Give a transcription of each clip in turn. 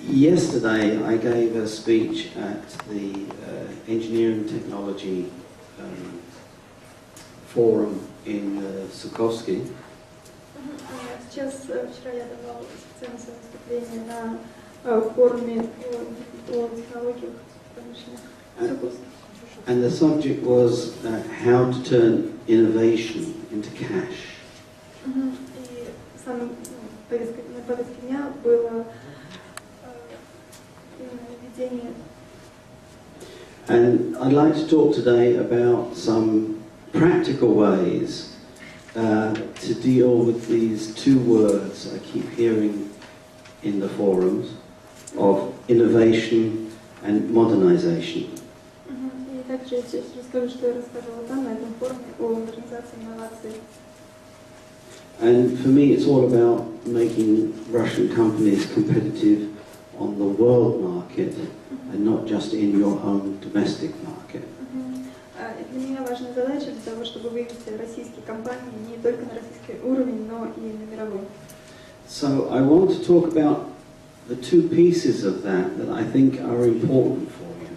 Yesterday I gave a speech at the Engineering Technology Forum in Sukovsky. Вчера я давал специальное выступление на форуме о технологиях промышленных. And the subject was how to turn innovation into cash. И самым на повестке дня было введение. And I'd like to talk today about some practical ways to deal with these two words I keep hearing in the forums of innovation and modernization. И также я сейчас расскажу, что я рассказывала там на этом форуме о модернизации и инновации. And for me, it's all about making Russian companies competitive on the world market and not just in your own domestic market. Для меня важная задача для того, чтобы вывести российские компании не только на российский уровень, но и на мировой. So I want to talk about the two pieces of that I think are important for you.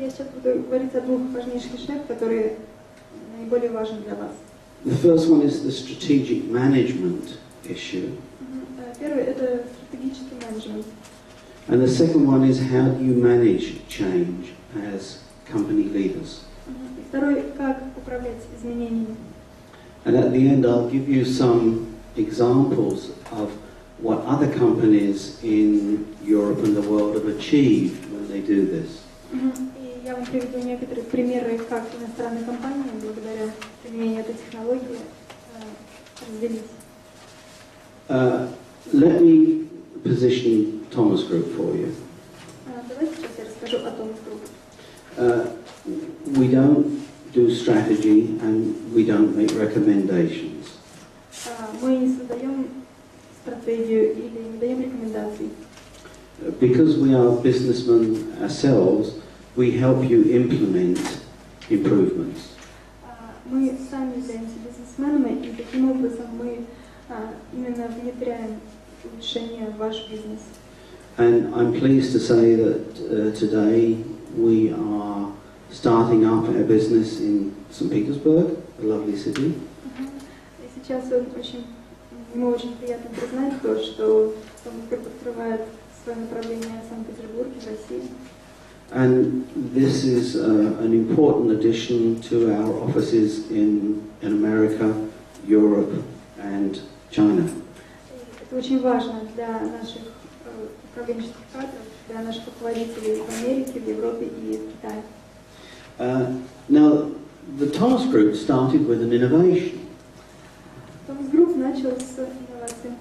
Я сейчас буду говорить о двух важнейших вещах, которые наиболее важны для вас. The first one is the strategic management issue. Первый – это стратегический менеджмент. And the second one is how do you manage change as company leaders. И второй – как управлять изменениями. And at the end I'll give you some examples of what other companies in Europe and the world have achieved when they do this. И я вам приведу некоторые примеры, как иностранные компании благодаря применению этой технологии развились. Let me position Thomas Group for you. Давайте сейчас я расскажу о Thomas Group. We don't do strategy and we don't make recommendations. Мы не создаем стратегию или не даем рекомендаций. Because we are businessmen ourselves, we help you implement improvements. Мы сами являемся бизнесменами, и таким образом мы именно внедряем улучшения в ваш бизнес. And I'm pleased to say that today we are starting up our business in St. Petersburg, a lovely city. И сейчас ему очень приятно признать то, что Thomas Group открывает свое направление в Санкт-Петербурге, в России. And this is an important addition to our offices in America, Europe and China. Это очень важно для наших управленческих кадров, для наших руководителей в Америке, в Европе и в Китае. Now, the Thomas Group started with an innovation. Thomas Group начал с инноваций.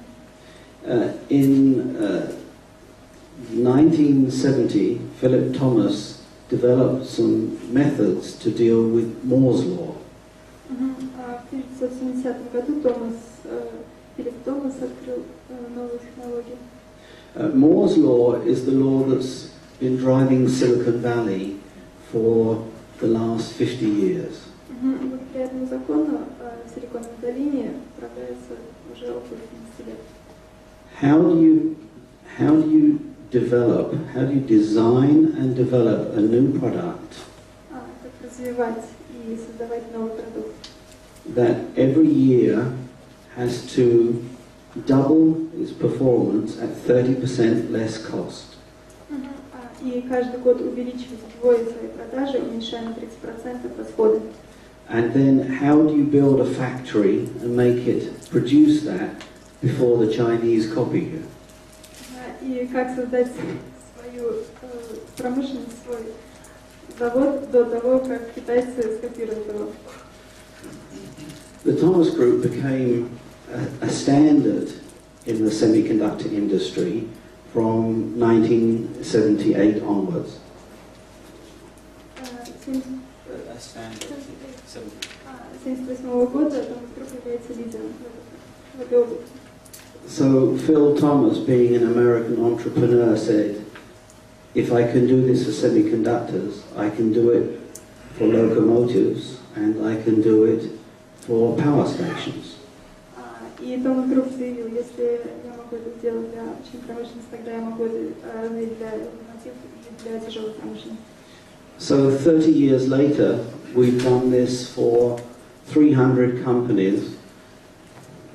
In 1970, Philip Thomas developed some methods to deal with Moore's law. В 1970 году Филипп Томас открыл новую технологию. Moore's law is the law that's been driving Silicon Valley for the last 50 years. Благодаря этому закону в Силиконовой долине управляется уже около 50 лет. How do you design and develop a new product Как развивать и создавать новый продукт? that every year has to double its performance at 30% less cost? И каждый год увеличивать вдвое свои продажи, уменьшая на 30% расходы. And then how do you build a factory and make it produce that before the Chinese copy you? И как создать свою промышленность, свой завод до того, как китайцы скопируют его. The Thomas Group became a standard in the semiconductor industry from 1978 onwards. С 1978 года Thomas Group является лидером в этой области. So Phil Thomas, being an American entrepreneur, said, if I can do this for semiconductors, I can do it for locomotives and I can do it for power stations. И Томас Групп заявил, если я могу это сделать для обычной промышленности, тогда я могу это сделать для локомотив и для тяжелой промышленности. So 30 years later, we've done this for 300 companies.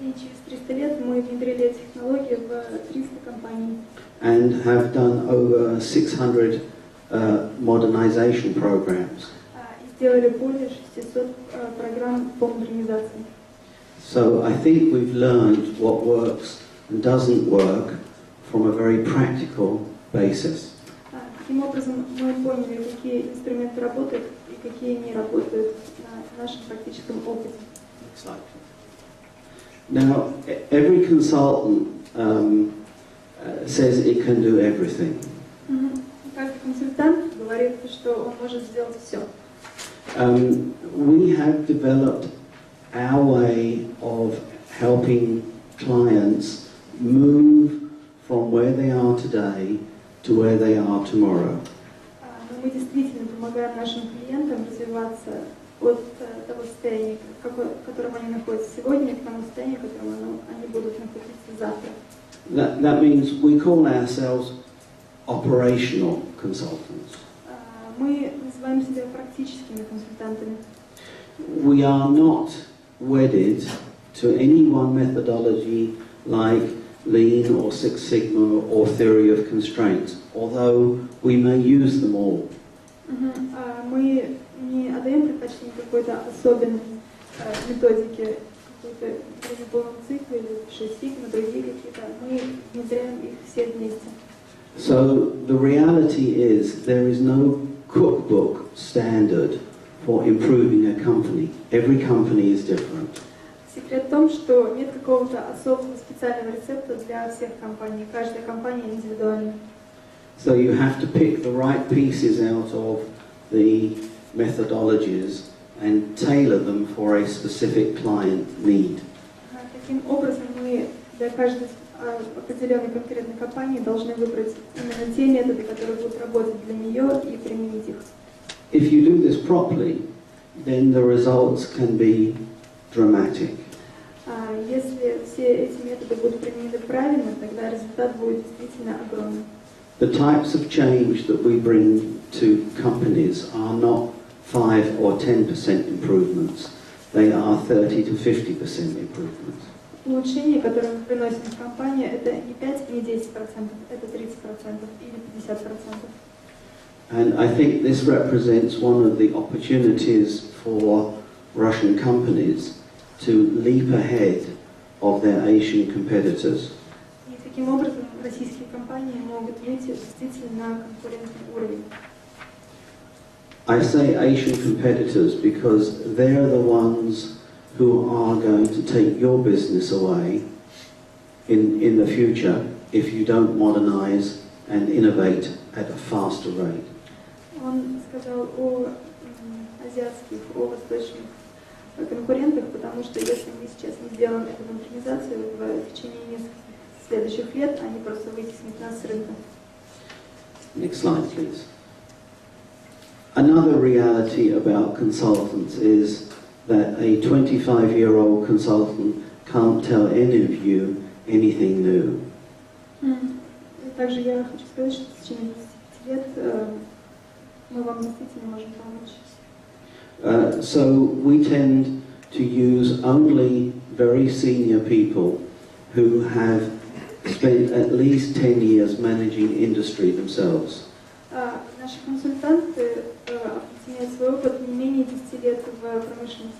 И через 300 лет мы внедрили эти технологии в 300 компаний. And have done over 600 modernization programs. И сделали более 600 программ по модернизации. So I think we've learned what works and doesn't work from a very practical basis. Таким образом, мы поняли, какие инструменты работают и какие не работают на нашем практическом опыте. Now, every consultant says it can do everything. Каждый консультант говорит, что он может сделать все. We have developed our way of helping clients move from where they are today to where they are tomorrow. Но мы действительно помогаем нашим клиентам развиваться от того состояния, в котором они находятся сегодня, к тому состоянию, в котором они будут находиться завтра. That means we call ourselves operational consultants. Мы называем себя практическими консультантами. We are not wedded to any one methodology like Lean or Six Sigma or theory of constraints, although we may use them all. Мы не отдаем предпочтение какой-то особенной методике, какой-то полном цикле или 6 сигма, другие какие-то. Мы внедряем их все вместе. So the reality is there is no cookbook standard for improving a company. Every company is different. Секрет в том, что нет какого-то особого специального рецепта для всех компаний. Каждая компания индивидуальна. So you have to pick the right pieces out of the methodologies and tailor them for a specific client need. Таким образом, мы для каждой определенной конкретной компании должны выбрать именно те методы, которые будут работать для нее, и применить их. If you do this properly, then the results can be dramatic. Если все эти методы будут применены правильно, тогда результат будет действительно огромным. The types of change that we bring to companies are not 5 or 10% improvements. They are 30 to 50% improvements. Улучшения, которые мы приносим в компанию, это не 5 и не 10%, это 30% или 50%. And I think this represents one of the opportunities for Russian companies to leap ahead of their Asian competitors. И таким образом российские компании могут выйти действительно на конкурентный уровень. I say Asian competitors because they're the ones who are going to take your business away in the future if you don't modernize and innovate at a faster rate. Он сказал о азиатских, о восточных конкурентах, потому что если мы сейчас не сделаем эту модернизацию в течение нескольких следующих лет, они просто вытеснят нас с рынка. Next slide, please. Another reality about consultants is that a 25-year-old consultant can't tell any of you anything new. Также я хочу сказать, что в течение 25 лет мы вам действительно можем помочь. So we tend to use only very senior people who have spent at least 10 years managing industry themselves. Наши консультанты объединяют свой опыт не менее 10 лет в промышленности.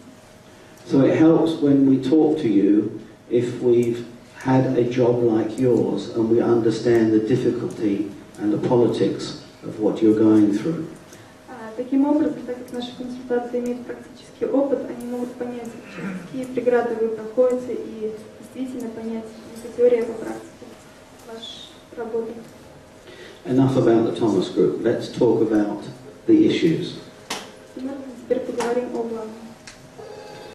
So it helps when we talk to you if we've had a job like yours and we understand the difficulty and the politics of what you're going through. Таким образом, так как наши консультанты имеют практический опыт, они могут понять, какие преграды вы проходите, и действительно понять не по теории, а по практике вашу работу. Enough about the Thomas Group. Let's talk about the issues. Теперь поговорим о главном.